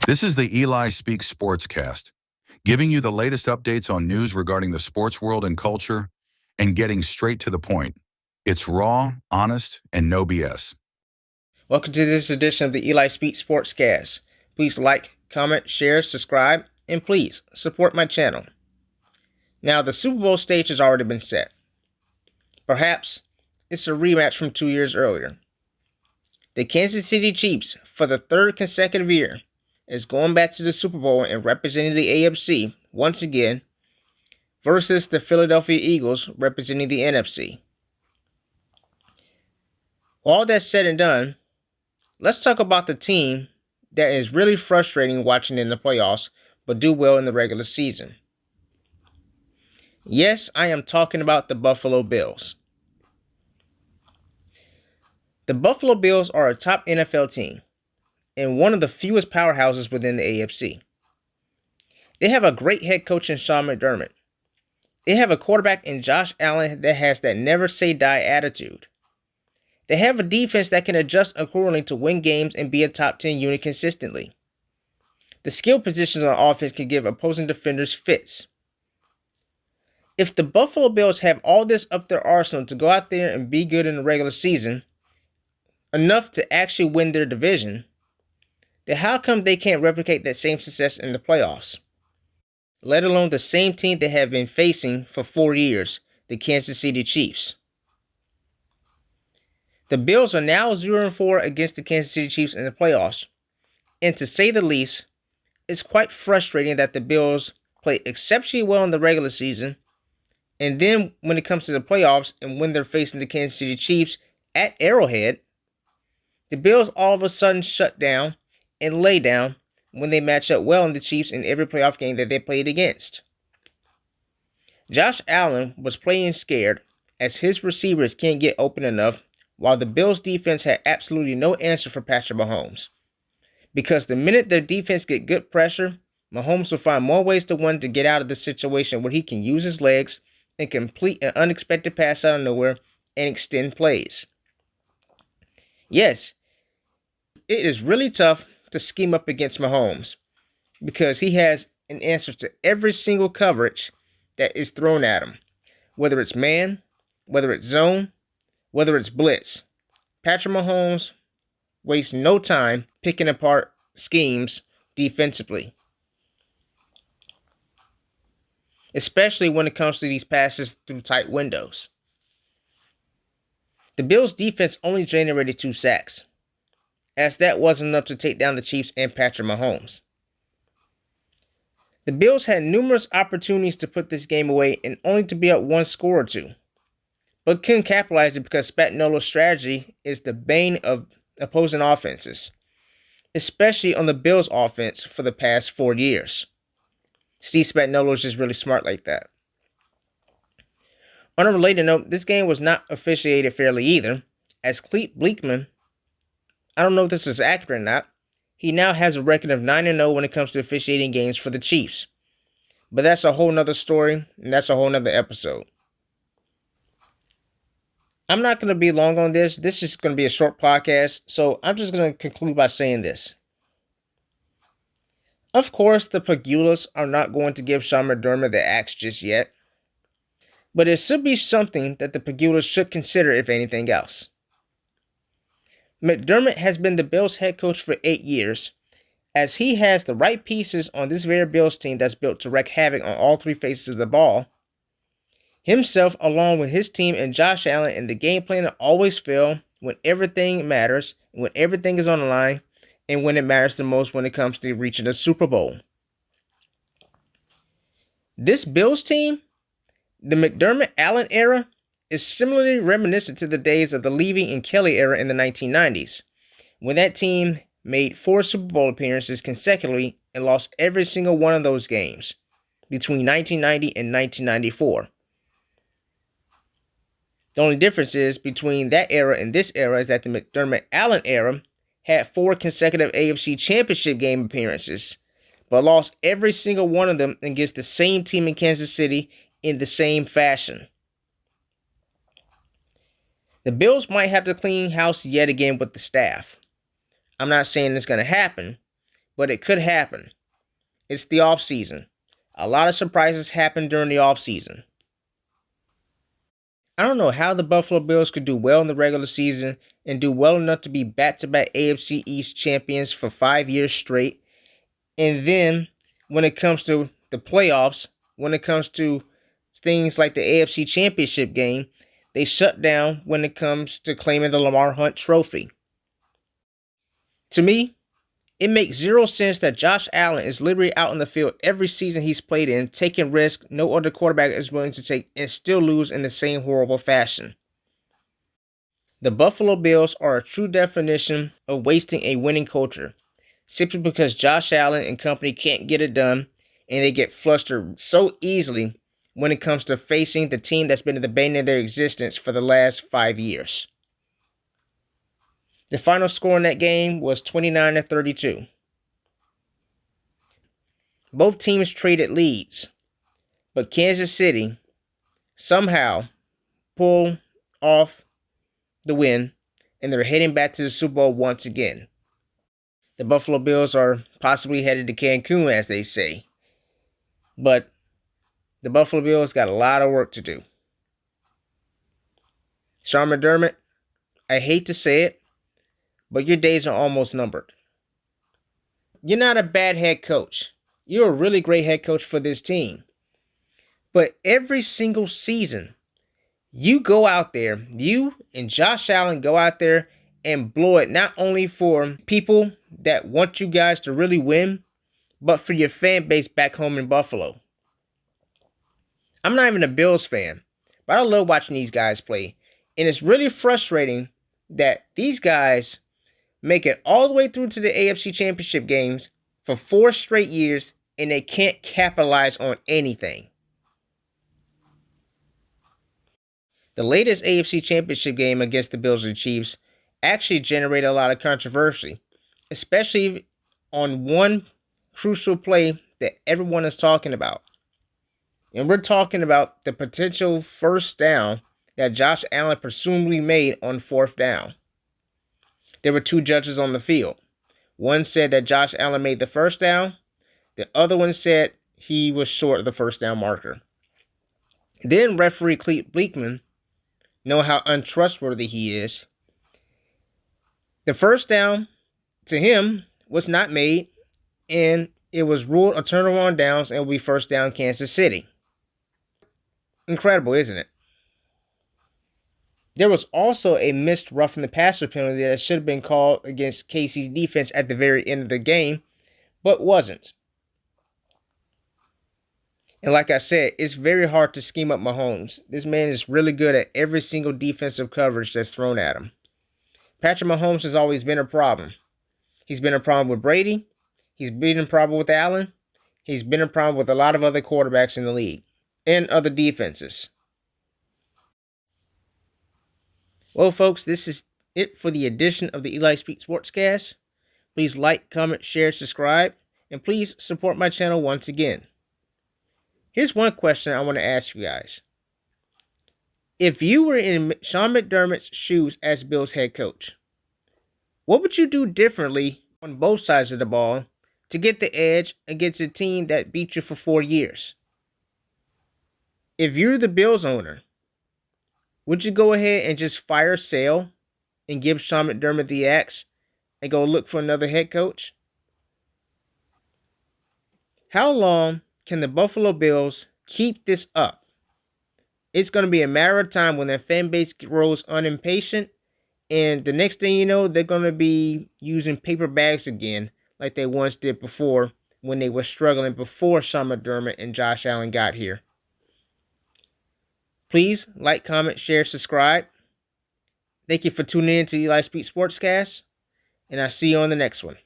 This is the Eli Speaks Sportscast, giving you the latest updates on news regarding the sports world and culture, and getting straight to the point. It's raw, honest, and no BS. Welcome to this edition of the Eli Speaks Sportscast. Please like, comment, share, subscribe, and please support my channel. Now, the Super Bowl stage has already been set. Perhaps it's a rematch from 2 years earlier. The Kansas City Chiefs, for the third consecutive year, is going back to the Super Bowl and representing the AFC once again versus the Philadelphia Eagles representing the NFC. All that's said and done, let's talk about the team that is really frustrating watching in the playoffs but do well in the regular season. Yes, I am talking about the Buffalo Bills. The Buffalo Bills are a top NFL team and one of the fewest powerhouses within the AFC. They have a great head coach in Sean McDermott. They have a quarterback in Josh Allen that has that never say die attitude. They have a defense that can adjust accordingly to win games and be a top 10 unit consistently. The skill positions on offense can give opposing defenders fits. If the Buffalo Bills have all this up their arsenal to go out there and be good in the regular season, enough to actually win their division, then how come they can't replicate that same success in the playoffs? Let alone the same team they have been facing for 4 years, the Kansas City Chiefs. The Bills are now 0-4 against the Kansas City Chiefs in the playoffs, and to say the least, it's quite frustrating that the Bills play exceptionally well in the regular season, and then when it comes to the playoffs and when they're facing the Kansas City Chiefs at Arrowhead, the Bills all of a sudden shut down and lay down when they match up well in the Chiefs in every playoff game that they played against. Josh Allen was playing scared as his receivers can't get open enough, while the Bills defense had absolutely no answer for Patrick Mahomes. Because the minute their defense get good pressure, Mahomes will find more ways than one to get out of the situation where he can use his legs and complete an unexpected pass out of nowhere and extend plays. Yes, it is really tough to scheme up against Mahomes because he has an answer to every single coverage that is thrown at him. Whether it's man, whether it's zone, whether it's blitz. Patrick Mahomes wastes no time picking apart schemes defensively, especially when it comes to these passes through tight windows. The Bills' defense only generated 2 sacks, as that wasn't enough to take down the Chiefs and Patrick Mahomes. The Bills had numerous opportunities to put this game away and only to be up one score or two, but couldn't capitalize it because Spagnuolo's strategy is the bane of opposing offenses, especially on the Bills' offense for the past 4 years. Steve Spagnuolo is just really smart like that. On a related note, this game was not officiated fairly either, as Clete Bleekman, I don't know if this is accurate or not, he now has a record of 9-0 when it comes to officiating games for the Chiefs. But that's a whole nother story, and that's a whole nother episode. I'm not going to be long on this. This is going to be a short podcast, so I'm just going to conclude by saying this. Of course, the Pagulas are not going to give Sean McDermott the axe just yet, but it should be something that the Pagulas should consider if anything else. McDermott has been the Bills head coach for 8 years, as he has the right pieces on this very Bills team that's built to wreak havoc on all 3 faces of the ball. Himself, along with his team and Josh Allen, and the game plan to always fail when everything matters, when everything is on the line, and when it matters the most when it comes to reaching the Super Bowl. This Bills team, the McDermott-Allen era, is similarly reminiscent to the days of the Levy and Kelly era in the 1990s, when that team made 4 Super Bowl appearances consecutively and lost every single one of those games between 1990 and 1994. The only difference is between that era and this era is that the McDermott-Allen era had 4 consecutive AFC Championship game appearances, but lost every single one of them against the same team in Kansas City in the same fashion. The Bills might have to clean house yet again with the staff. I'm not saying it's going to happen, but it could happen. It's the offseason. A lot of surprises happen during the offseason. I don't know how the Buffalo Bills could do well in the regular season and do well enough to be back-to-back AFC East champions for 5 years straight. And then when it comes to the playoffs, when it comes to things like the AFC Championship game, they shut down when it comes to claiming the Lamar Hunt trophy. To me, it makes zero sense that Josh Allen is literally out in the field every season he's played in, taking risks no other quarterback is willing to take, and still lose in the same horrible fashion. The Buffalo Bills are a true definition of wasting a winning culture, simply because Josh Allen and company can't get it done, and they get flustered so easily when it comes to facing the team that's been the bane of their existence for the last 5 years. The final score in that game was 29-32. Both teams traded leads, but Kansas City somehow pulled off the win, and they're heading back to the Super Bowl once again. The Buffalo Bills are possibly headed to Cancun, as they say, but the Buffalo Bills got a lot of work to do. Sean McDermott, I hate to say it, but your days are almost numbered. You're not a bad head coach. You're a really great head coach for this team. But every single season, you go out there, you and Josh Allen go out there and blow it, not only for people that want you guys to really win, but for your fan base back home in Buffalo. I'm not even a Bills fan, but I love watching these guys play. And it's really frustrating that these guys make it all the way through to the AFC Championship games for 4 straight years, and they can't capitalize on anything. The latest AFC Championship game against the Bills and Chiefs actually generated a lot of controversy, especially on one crucial play that everyone is talking about. And we're talking about the potential first down that Josh Allen presumably made on 4th down. There were 2 judges on the field. One said that Josh Allen made the first down. The other one said he was short of the first down marker. Then referee Clete Bleekman, know how untrustworthy he is. The first down to him was not made, and it was ruled a turnover on downs and will be first down Kansas City. Incredible, isn't it? There was also a missed roughing the passer penalty that should have been called against KC's defense at the very end of the game, but wasn't. And like I said, it's very hard to scheme up Mahomes. This man is really good at every single defensive coverage that's thrown at him. Patrick Mahomes has always been a problem. He's been a problem with Brady. He's been a problem with Allen. He's been a problem with a lot of other quarterbacks in the league and other defenses. Well, folks, this is it for the edition of the Eli Speaks Sportscast. Please like, comment, share, subscribe, and please support my channel once again. Here's one question I want to ask you guys. If you were in Sean McDermott's shoes as Bills head coach, what would you do differently on both sides of the ball to get the edge against a team that beat you for 4 years? If you're the Bills owner, would you go ahead and just fire Sale and give Sean McDermott the axe and go look for another head coach? How long can the Buffalo Bills keep this up? It's going to be a matter of time when their fan base grows unimpatient, and the next thing you know, they're going to be using paper bags again like they once did before when they were struggling before Sean McDermott and Josh Allen got here. Please like, comment, share, subscribe. Thank you for tuning in to Eli Speaks Sportscast, and I'll see you on the next one.